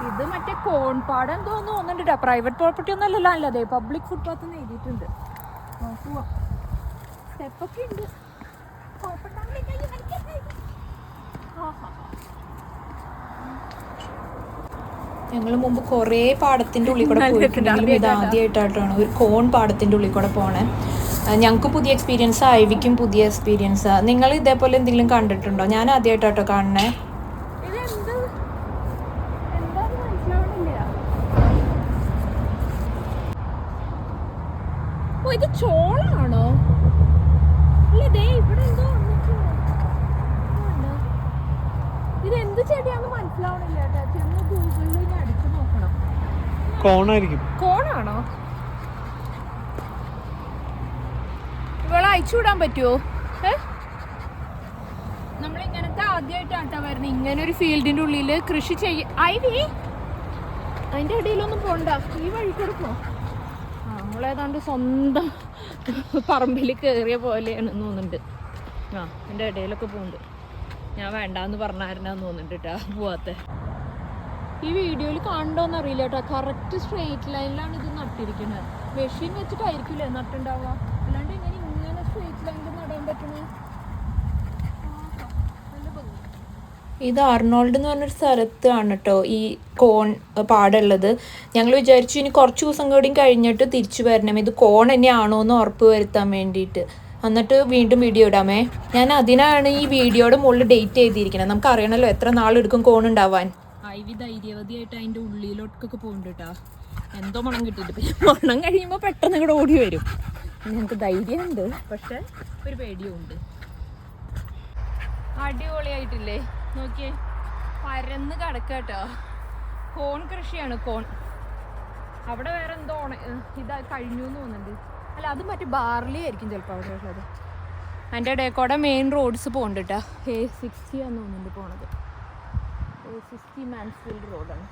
ഇത് മറ്റേ കോൺപാട് എന്തോന്ന് തോന്നുന്നുണ്ട്. പ്രൈവറ്റ് പ്രോപ്പർട്ടി ഒന്നും അല്ലല്ലോ. അല്ലേ പബ്ലിക് ഫുട്പാത്ത് എന്ന് എഴുതിയിട്ടുണ്ട്. സ്റ്റെപ്പൊക്കെ ഉണ്ട്. ഞങ്ങൾ മുമ്പ് കുറേ പാടത്തിൻ്റെ ഉള്ളിൽ കൂടെ പോയിട്ടുണ്ടെങ്കിലും ഇത് ആദ്യമായിട്ടാണ് ഒരു കോൺ പാടത്തിൻ്റെ ഉള്ളിൽ കൂടെ പോണേ. ഞങ്ങൾക്ക് പുതിയ എക്സ്പീരിയൻസ്, ഐവിക്കും പുതിയ എക്സ്പീരിയൻസാണ്. നിങ്ങൾ ഇതേപോലെ എന്തെങ്കിലും കണ്ടിട്ടുണ്ടോ? ഞാൻ ആദ്യമായിട്ടാട്ടോ കാണണേ. ഇത് ചോളാണോ? ഇതെന്ത് ചെടിയാന്ന് മനസ്സിലാവണില്ല കേട്ടോ. ചെന്ന് ഗൂഗിളിൽ അടിച്ചു നോക്കണം. കോണായിരിക്കും. കോണാണോ? ഇവളെ അയച്ചുവിടാൻ പറ്റുമോ? നമ്മളിങ്ങനത്തെ ആദ്യമായിട്ടാട്ടാ വരുന്നത്. ഇങ്ങനെ ഒരു ഫീൽഡിന്റെ ഉള്ളിൽ കൃഷി ഐവി അതിന്റെ ഇടയിലൊന്നും പോണ്ട. ഈ വഴി കൂടെ പോ. നമ്മളേതാണ്ട് സ്വന്തം പറമ്പിൽ കയറിയ പോലെയാണെന്ന് തോന്നുന്നുണ്ട്. എൻ്റെ ഇടയിലൊക്കെ പോകുന്നുണ്ട്. ഞാൻ വേണ്ടാന്ന് പറഞ്ഞായിരുന്നാന്ന് തോന്നുന്നുണ്ട് കേട്ടോ പോവാത്ത. ഈ വീഡിയോയിൽ കാണണ്ടോന്ന് അറിയില്ല കേട്ടോ. കറക്റ്റ് സ്ട്രെയിറ്റ് ലൈനിലാണ് ഇത് നട്ടിരിക്കുന്നത്. മെഷീൻ വെച്ചിട്ടായിരിക്കില്ലേ നട്ടുണ്ടാവുക. അല്ലാണ്ട് ഇങ്ങനെ സ്ട്രെയിറ്റ് ലൈനിൽ നടാൻ പറ്റണേ. ഇത് അർണോൾഡ് എന്ന് പറഞ്ഞൊരു സ്ഥലത്താണ് കേട്ടോ ഈ കോൺ പാടുള്ളത്. ഞങ്ങൾ വിചാരിച്ചു ഇനി കുറച്ച് ദിവസം കൂടി കഴിഞ്ഞിട്ട് തിരിച്ചു വരണം. ഇത് കോൺ തന്നെയാണോ എന്ന് ഉറപ്പ് വരുത്താൻ വേണ്ടിയിട്ട്. എന്നിട്ട് വീണ്ടും വീഡിയോ ഇടാമേ. ഞാൻ അതിനാണ് ഈ വീഡിയോയുടെ മുകളിൽ ഡേറ്റ് എഴുതിയിരിക്കുന്നത്. നമുക്ക് അറിയണമല്ലോ എത്ര നാളെടുക്കും കോൺ ഉണ്ടാവാൻ. ഐവി ധൈര്യവതിയായിട്ട് അതിൻ്റെ ഉള്ളിലോട്ടൊക്കെ പോകുന്നുണ്ട് കേട്ടോ. എന്തോ മണം കിട്ടിയിട്ട്. പിന്നെ മണം കഴിയുമ്പോൾ പെട്ടെന്ന് ഇവിടെ ഓടി വരും. ഞങ്ങൾക്ക് ധൈര്യമുണ്ട്, പക്ഷെ ഒരു പേടിയും ഉണ്ട്. അടിപൊളിയായിട്ടില്ലേ? നോക്കിയേ, പരന്ന് കിടക്കുക കേട്ടോ. കോൺ കൃഷിയാണ്. കോൺ അവിടെ വേറെ എന്തോ ഇതാ കഴിഞ്ഞു എന്ന് തോന്നുന്നുണ്ട്. അല്ല, അത് മറ്റേ ബാർലി ആയിരിക്കും ചിലപ്പോൾ അവിടെ ഉള്ളത്. അതിൻ്റെ ഇടയിൽ മെയിൻ റോഡ്സ് പോകുന്നുണ്ട് കേട്ടോ. A60 ആണെന്ന് തോന്നുന്നുണ്ട് പോണത്. A60 മാൻസ്ഫീൽഡ് റോഡാണ്.